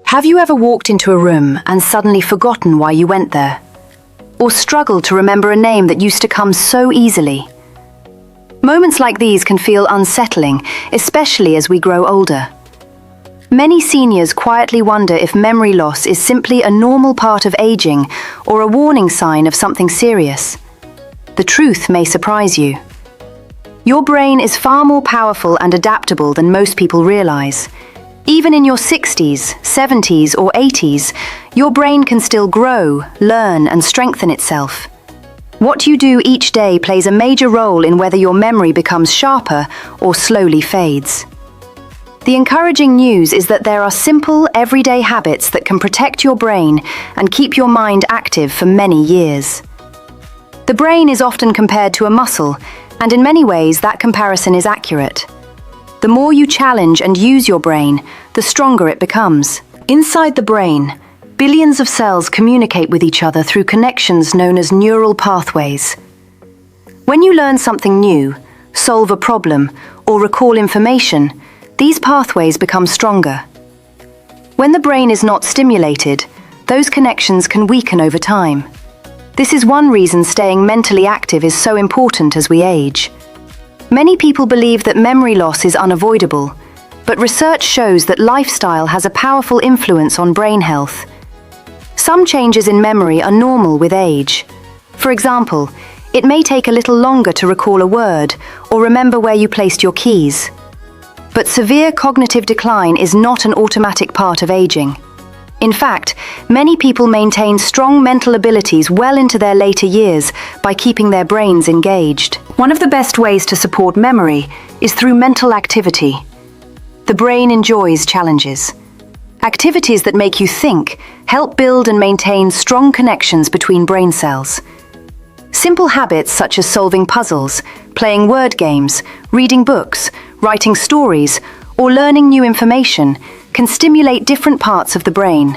Have you ever walked into a room and suddenly forgotten why you went there? Or struggled to remember a name that used to come so easily? Moments like these can feel unsettling, especially as we grow older. Many seniors quietly wonder if memory loss is simply a normal part of aging or a warning sign of something serious. The truth may surprise you. Your brain is far more powerful and adaptable than most people realize. Even in your 60s, 70s, or 80s, your brain can still grow, learn, and strengthen itself. What you do each day plays a major role in whether your memory becomes sharper or slowly fades. The encouraging news is that there are simple, everyday habits that can protect your brain and keep your mind active for many years. The brain is often compared to a muscle, and in many ways that comparison is accurate. The more you challenge and use your brain, the stronger it becomes. Inside the brain, billions of cells communicate with each other through connections known as neural pathways. When you learn something new, solve a problem, or recall information, these pathways become stronger. When the brain is not stimulated, those connections can weaken over time. This is one reason staying mentally active is so important as we age. Many people believe that memory loss is unavoidable, but research shows that lifestyle has a powerful influence on brain health. Some changes in memory are normal with age. For example, it may take a little longer to recall a word or remember where you placed your keys. But severe cognitive decline is not an automatic part of aging. In fact, many people maintain strong mental abilities well into their later years by keeping their brains engaged. One of the best ways to support memory is through mental activity. The brain enjoys challenges. Activities that make you think help build and maintain strong connections between brain cells. Simple habits such as solving puzzles, playing word games, reading books, writing stories, or learning new information can stimulate different parts of the brain.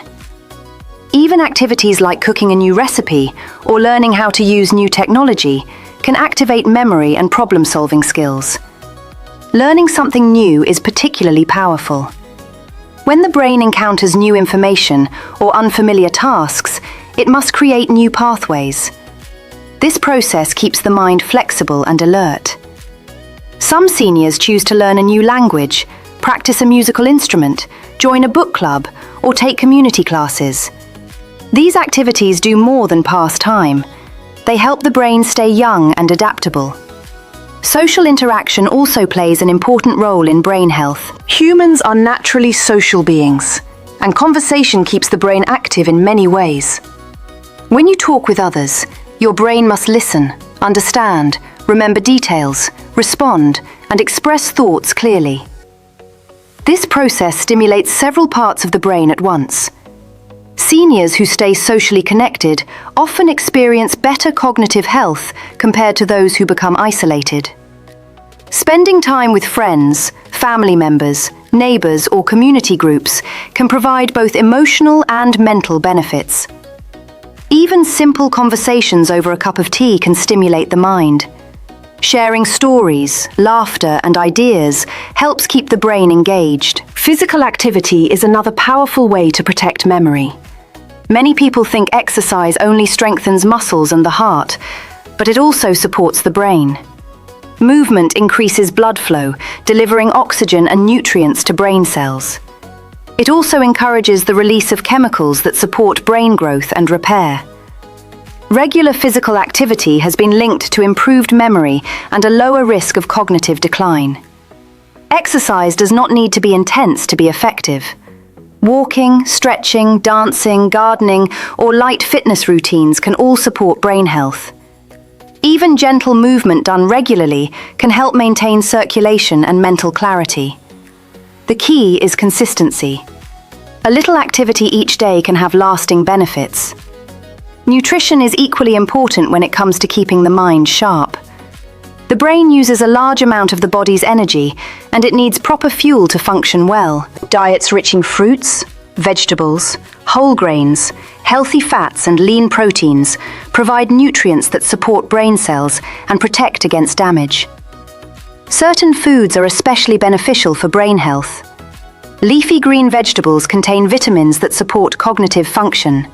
Even activities like cooking a new recipe or learning how to use new technology can activate memory and problem-solving skills. Learning something new is particularly powerful. When the brain encounters new information or unfamiliar tasks, it must create new pathways. This process keeps the mind flexible and alert. Some seniors choose to learn a new language, practice a musical instrument, join a book club, or take community classes. These activities do more than pass time. They help the brain stay young and adaptable. Social interaction also plays an important role in brain health. Humans are naturally social beings, and conversation keeps the brain active in many ways. When you talk with others, your brain must listen, understand, remember details, respond, and express thoughts clearly. This process stimulates several parts of the brain at once. Seniors who stay socially connected often experience better cognitive health compared to those who become isolated. Spending time with friends, family members, neighbors, or community groups can provide both emotional and mental benefits. Even simple conversations over a cup of tea can stimulate the mind. Sharing stories, laughter, and ideas helps keep the brain engaged. Physical activity is another powerful way to protect memory. Many people think exercise only strengthens muscles and the heart, but it also supports the brain. Movement increases blood flow, delivering oxygen and nutrients to brain cells. It also encourages the release of chemicals that support brain growth and repair. Regular physical activity has been linked to improved memory and a lower risk of cognitive decline. Exercise does not need to be intense to be effective. Walking, stretching, dancing, gardening, or light fitness routines can all support brain health. Even gentle movement done regularly can help maintain circulation and mental clarity. The key is consistency. A little activity each day can have lasting benefits. Nutrition is equally important when it comes to keeping the mind sharp. The brain uses a large amount of the body's energy, and it needs proper fuel to function well. Diets rich in fruits, vegetables, whole grains, healthy fats, and lean proteins provide nutrients that support brain cells and protect against damage. Certain foods are especially beneficial for brain health. Leafy green vegetables contain vitamins that support cognitive function.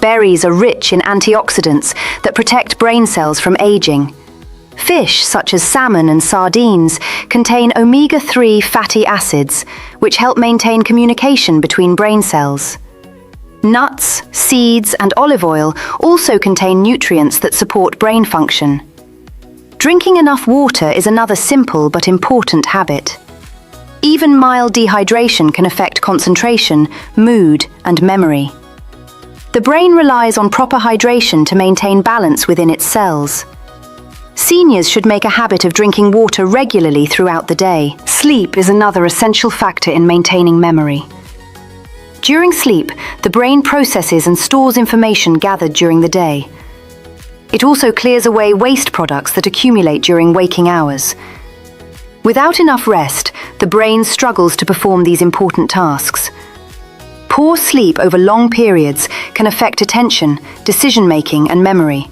Berries are rich in antioxidants that protect brain cells from aging. Fish, such as salmon and sardines, contain omega-3 fatty acids, which help maintain communication between brain cells. Nuts, seeds, and olive oil also contain nutrients that support brain function. Drinking enough water is another simple but important habit. Even mild dehydration can affect concentration, mood, and memory. The brain relies on proper hydration to maintain balance within its cells. Seniors should make a habit of drinking water regularly throughout the day. Sleep is another essential factor in maintaining memory. During sleep, the brain processes and stores information gathered during the day. It also clears away waste products that accumulate during waking hours. Without enough rest, the brain struggles to perform these important tasks. Poor sleep over long periods can affect attention, decision-making, and memory.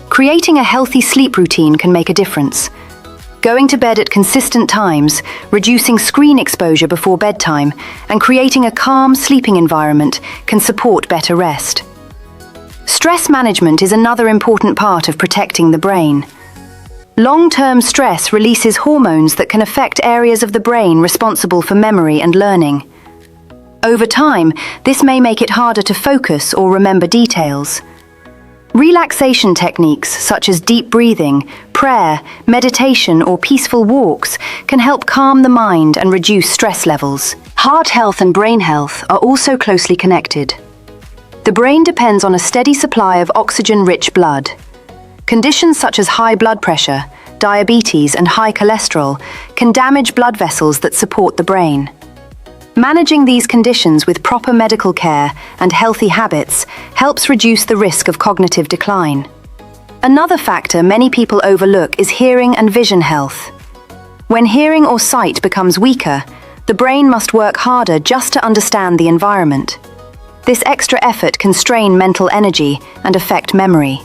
Creating a healthy sleep routine can make a difference. Going to bed at consistent times, reducing screen exposure before bedtime, and creating a calm sleeping environment can support better rest. Stress management is another important part of protecting the brain. Long-term stress releases hormones that can affect areas of the brain responsible for memory and learning. Over time, this may make it harder to focus or remember details. Relaxation techniques such as deep breathing, prayer, meditation, or peaceful walks can help calm the mind and reduce stress levels. Heart health and brain health are also closely connected. The brain depends on a steady supply of oxygen-rich blood. Conditions such as high blood pressure, diabetes, and high cholesterol can damage blood vessels that support the brain. Managing these conditions with proper medical care and healthy habits helps reduce the risk of cognitive decline. Another factor many people overlook is hearing and vision health. When hearing or sight becomes weaker, the brain must work harder just to understand the environment. This extra effort can strain mental energy and affect memory.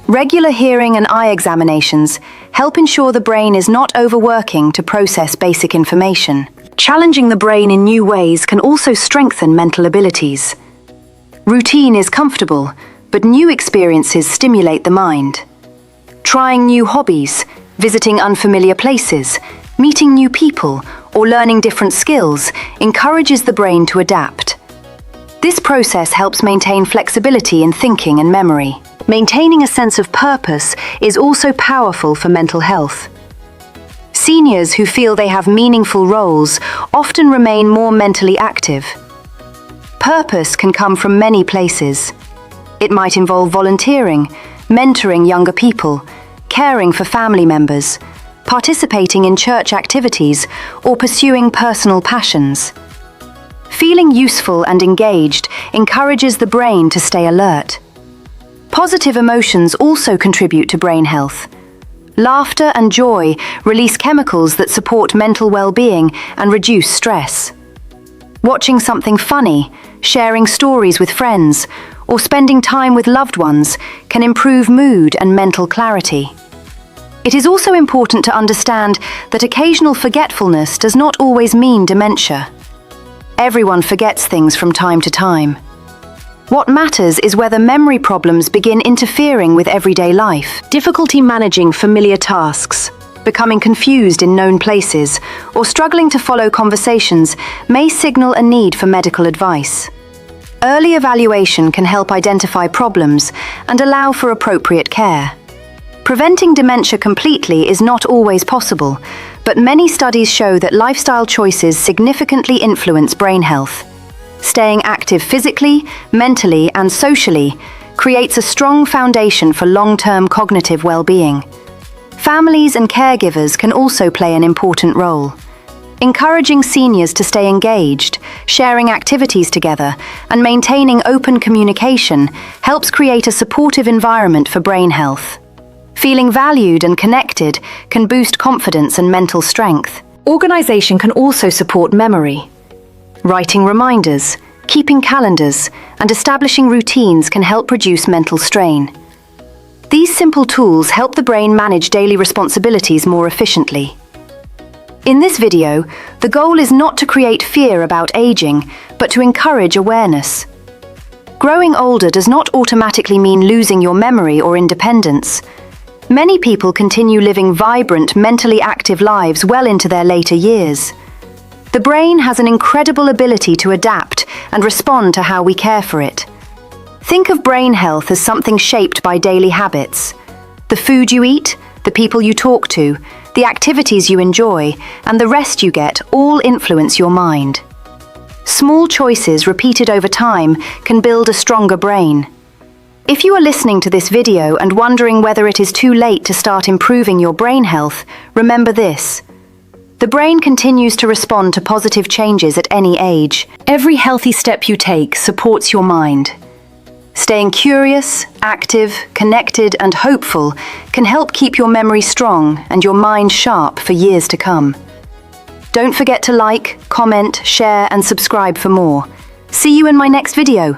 Regular hearing and eye examinations help ensure the brain is not overworking to process basic information. Challenging the brain in new ways can also strengthen mental abilities. Routine is comfortable, but new experiences stimulate the mind. Trying new hobbies, visiting unfamiliar places, meeting new people, or learning different skills encourages the brain to adapt. This process helps maintain flexibility in thinking and memory. Maintaining a sense of purpose is also powerful for mental health. Seniors who feel they have meaningful roles often remain more mentally active. Purpose can come from many places. It might involve volunteering, mentoring younger people, caring for family members, participating in church activities, or pursuing personal passions. Feeling useful and engaged encourages the brain to stay alert. Positive emotions also contribute to brain health. Laughter and joy release chemicals that support mental well-being and reduce stress. Watching something funny, sharing stories with friends, or spending time with loved ones can improve mood and mental clarity. It is also important to understand that occasional forgetfulness does not always mean dementia. Everyone forgets things from time to time. What matters is whether memory problems begin interfering with everyday life. Difficulty managing familiar tasks, becoming confused in known places, or struggling to follow conversations may signal a need for medical advice. Early evaluation can help identify problems and allow for appropriate care. Preventing dementia completely is not always possible, but many studies show that lifestyle choices significantly influence brain health. Staying active physically, mentally, and socially creates a strong foundation for long-term cognitive well-being. Families and caregivers can also play an important role. Encouraging seniors to stay engaged, sharing activities together, and maintaining open communication helps create a supportive environment for brain health. Feeling valued and connected can boost confidence and mental strength. Organization can also support memory. Writing reminders, keeping calendars, and establishing routines can help reduce mental strain. These simple tools help the brain manage daily responsibilities more efficiently. In this video, the goal is not to create fear about aging, but to encourage awareness. Growing older does not automatically mean losing your memory or independence. Many people continue living vibrant, mentally active lives well into their later years. The brain has an incredible ability to adapt and respond to how we care for it. Think of brain health as something shaped by daily habits. The food you eat, the people you talk to, the activities you enjoy, and the rest you get all influence your mind. Small choices repeated over time can build a stronger brain. If you are listening to this video and wondering whether it is too late to start improving your brain health, remember this. The brain continues to respond to positive changes at any age. Every healthy step you take supports your mind. Staying curious, active, connected, and hopeful can help keep your memory strong and your mind sharp for years to come. Don't forget to like, comment, share, and subscribe for more. See you in my next video.